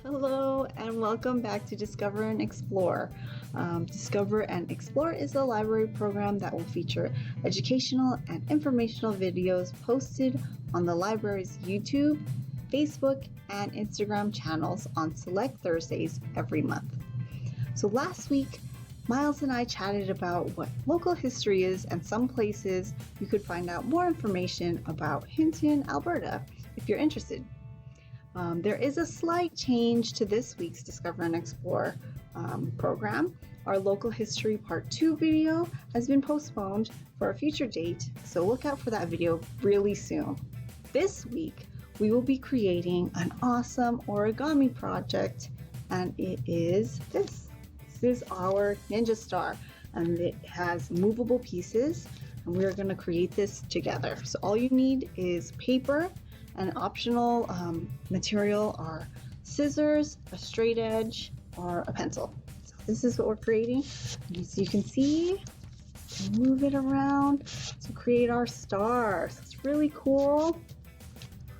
Hello and welcome back to Discover and Explore. Discover and Explore is a library program that will feature educational and informational videos posted on the library's YouTube, Facebook, and Instagram channels on select Thursdays every month. So last week, Miles and I chatted about what local history is and some places you could find out more information about Hinton, Alberta, if you're interested. There is a slight change to this week's Discover and Explore program. Our local history part 2 video has been postponed for a future date, so look out for that video really soon. This week, we will be creating an awesome origami project, and it is this. This is our Ninja Star, and it has movable pieces, and we're going to create this together. So all you need is paper. An optional material are scissors, a straight edge, or a pencil. So this is what we're creating. As you can see, move it around to create our star. So it's really cool.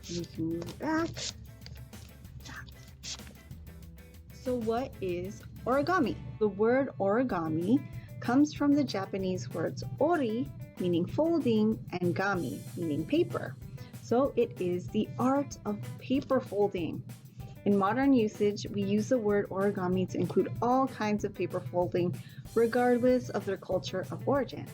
And you can move it back. So what is origami? The word origami comes from the Japanese words ori, meaning folding, and gami, meaning paper. So it is the art of paper folding. In modern usage, we use the word origami to include all kinds of paper folding, regardless of their culture of origin.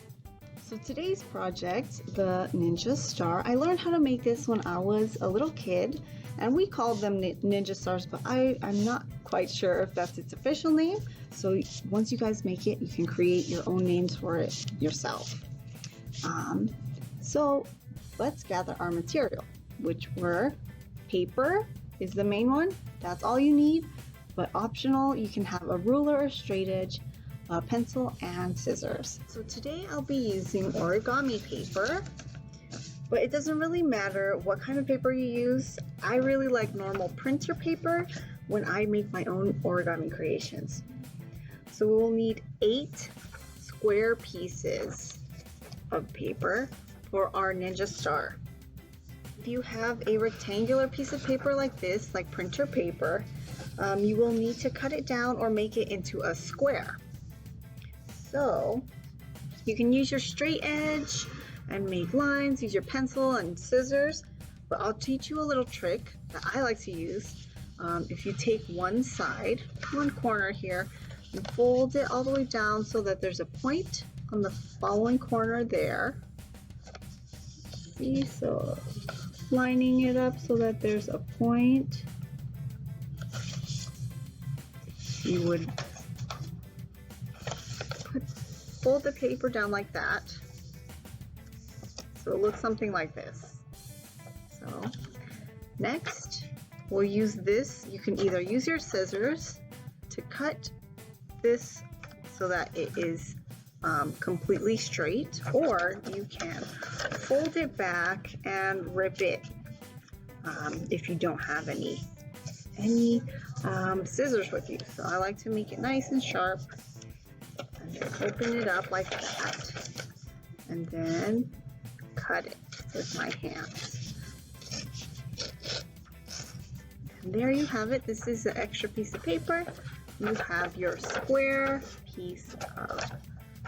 So today's project, the Ninja Star, I learned how to make this when I was a little kid, and we called them Ninja Stars, but I'm not quite sure if that's its official name. So once you guys make it, you can create your own names for it yourself. So let's gather our material, which were paper is the main one. That's all you need, but optional, you can have a ruler or straight edge, a pencil, and scissors. So today I'll be using origami paper, but it doesn't really matter what kind of paper you use. I really like normal printer paper when I make my own origami creations. So we'll need 8 square pieces of paper for our Ninja Star. If you have a rectangular piece of paper like this, like printer paper, you will need to cut it down or make it into a square. So you can use your straight edge and make lines, use your pencil and scissors, but I'll teach you a little trick that I like to use. If you take one side, one corner here, and fold it all the way down so that there's a point on the following corner there. So lining it up so that there's a point. You would fold the paper down like that. So it looks something like this. So next we'll use this. You can either use your scissors to cut this so that it is completely straight, or you can fold it back and rip it if you don't have any scissors with you. So I like to make it nice and sharp and then open it up like that and then cut it with my hands. And there you have it. This is the extra piece of paper. You have your square piece of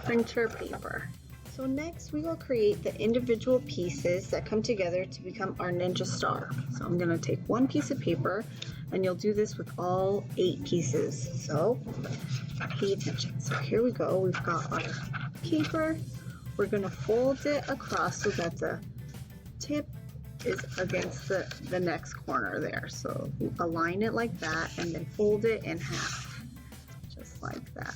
printer paper. So next we will create the individual pieces that come together to become our Ninja Star. So I'm going to take one piece of paper, and you'll do this with all 8 pieces. So pay attention. So here we go. We've got our paper. We're going to fold it across so that the tip is against the next corner there. So align it like that and then fold it in half, just like that.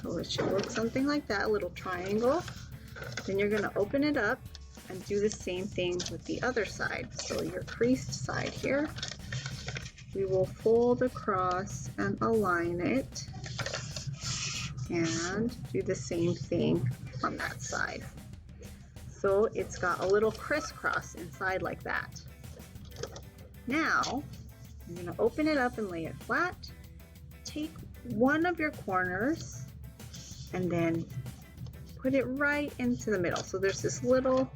So it should look something like that, a little triangle. Then you're going to open it up and do the same thing with the other side. So your creased side here, we will fold across and align it and do the same thing on that side. So it's got a little crisscross inside like that. Now, I'm going to open it up and lay it flat. Take one of your corners and then put it right into the middle. So there's this little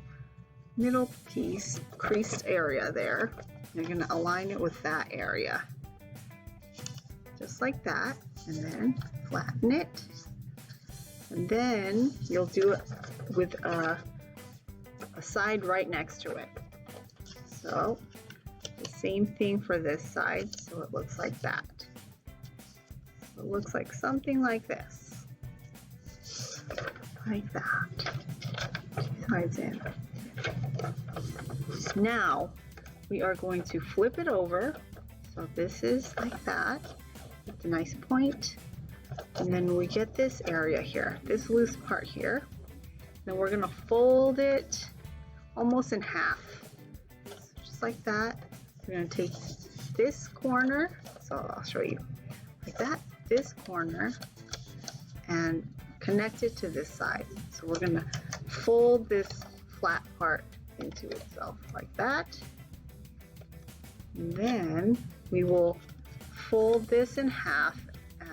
middle piece, creased area there. You're going to align it with that area. Just like that. And then flatten it. And then you'll do it with a side right next to it. So the same thing for this side, so it looks like that. So it looks like something like this. Like that. Sides in. Now we are going to flip it over. So this is like that. It's a nice point. And then we get this area here, this loose part here. Then we're gonna fold it almost in half. So just like that. We're gonna take this corner, so I'll show you, like that, this corner, and connect it to this side. So we're gonna fold this flat part into itself like that. And then we will fold this in half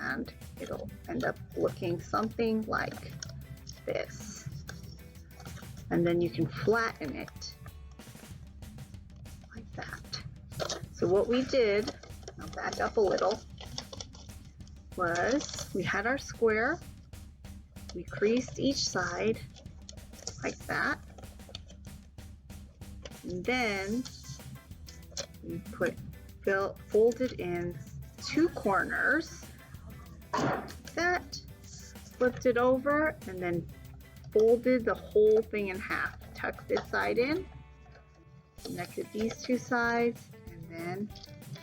and it'll end up looking something like this. And then you can flatten it like that. So what we did, I'll back up a little, was we had our square, we creased each side like that, and then we folded in two corners like that, flipped it over, and then folded the whole thing in half. Tucked this side in, connected these two sides, and then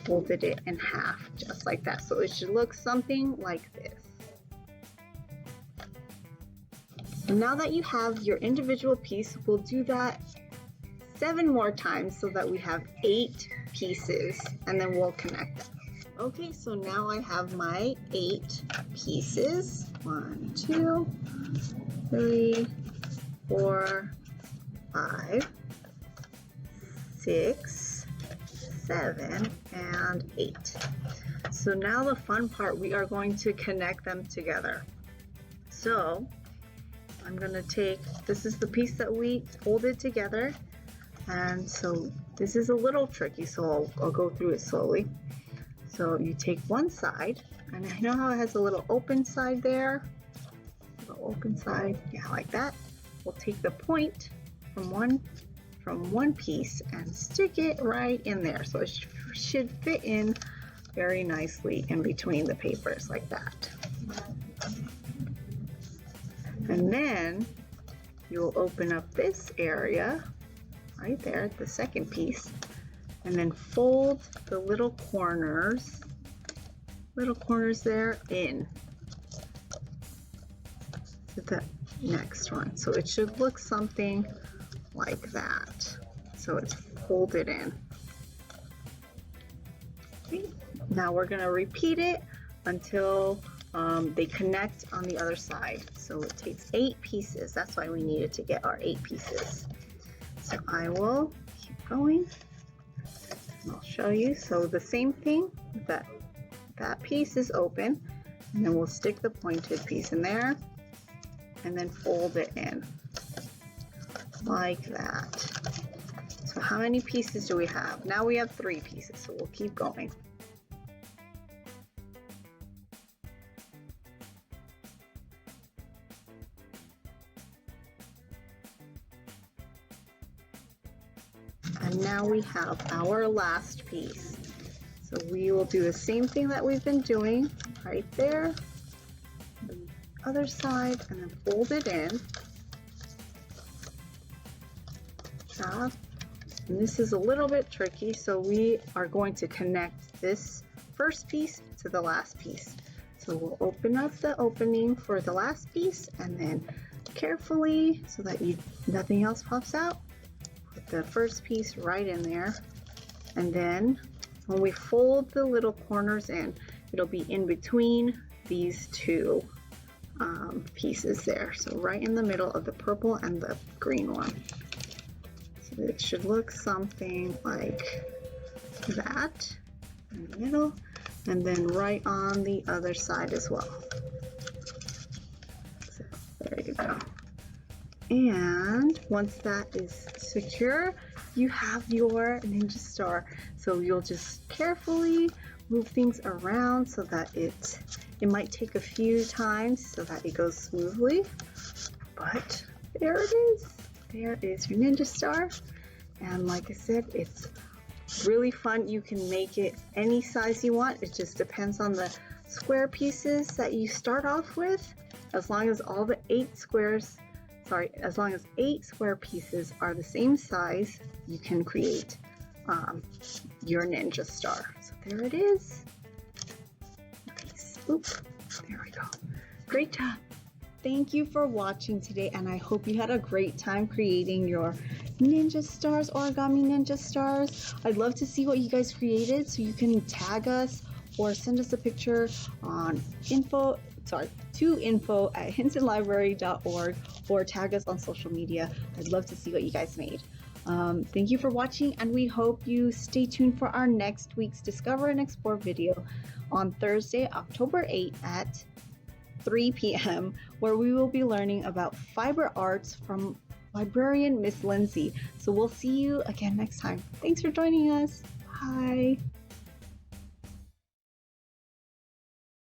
folded it in half, just like that. So it should look something like this. So now that you have your individual piece, we'll do that 7 more times so that we have 8 pieces, and then we'll connect them. Okay, so now I have my 8 pieces. 1, 2, 3, 4, 5, 6, 7, and 8. So now the fun part, we are going to connect them together. So I'm going to take, this is the piece that we folded together, and so this is a little tricky, so I'll go through it slowly. So you take one side, and I know how it has a little open side there, open side, yeah, like that. We'll take the point from one piece and stick it right in there, so it should fit in very nicely in between the papers like that. And then you'll open up this area right there, the second piece, and then fold the little corners there in to the next one. So it should look something like that. So it's folded in. Okay. Now we're going to repeat it until they connect on the other side. So it takes 8 pieces. That's why we needed to get our 8 pieces. So I will keep going. I'll show you. So the same thing, that piece is open, and then we'll stick the pointed piece in there and then fold it in like that. So how many pieces do we have? Now we have 3 pieces, so we'll keep going. And now we have our last piece. So we will do the same thing that we've been doing right there, the other side, and then fold it in. And this is a little bit tricky, so we are going to connect this first piece to the last piece. So we'll open up the opening for the last piece, and then carefully, so that nothing else pops out, put the first piece right in there. And then when we fold the little corners in, it'll be in between these 2 pieces there. So right in the middle of the purple and the green one. So it should look something like that in the middle, and then right on the other side as well. So there you go. And once that is secure, you have your Ninja Star. So you'll just carefully move things around so that it might take a few times so that it goes smoothly. But there it is. There is your Ninja Star. And like I said, it's really fun. You can make it any size you want. It just depends on the square pieces that you start off with. As long as all the 8 square pieces are the same size, you can create your Ninja Star. So there it is. Nice. Oop. There we go. Great job. Thank you for watching today, and I hope you had a great time creating your Ninja Stars, Origami Ninja Stars. I'd love to see what you guys created, so you can tag us or send us a picture on to info@hintonlibrary.org or tag us on social media. I'd love to see what you guys made. Thank you for watching, and we hope you stay tuned for our next week's Discover and Explore video on Thursday, October 8th at 3 p.m., where we will be learning about fiber arts from librarian Miss Lindsay. So we'll see you again next time. Thanks for joining us. Bye.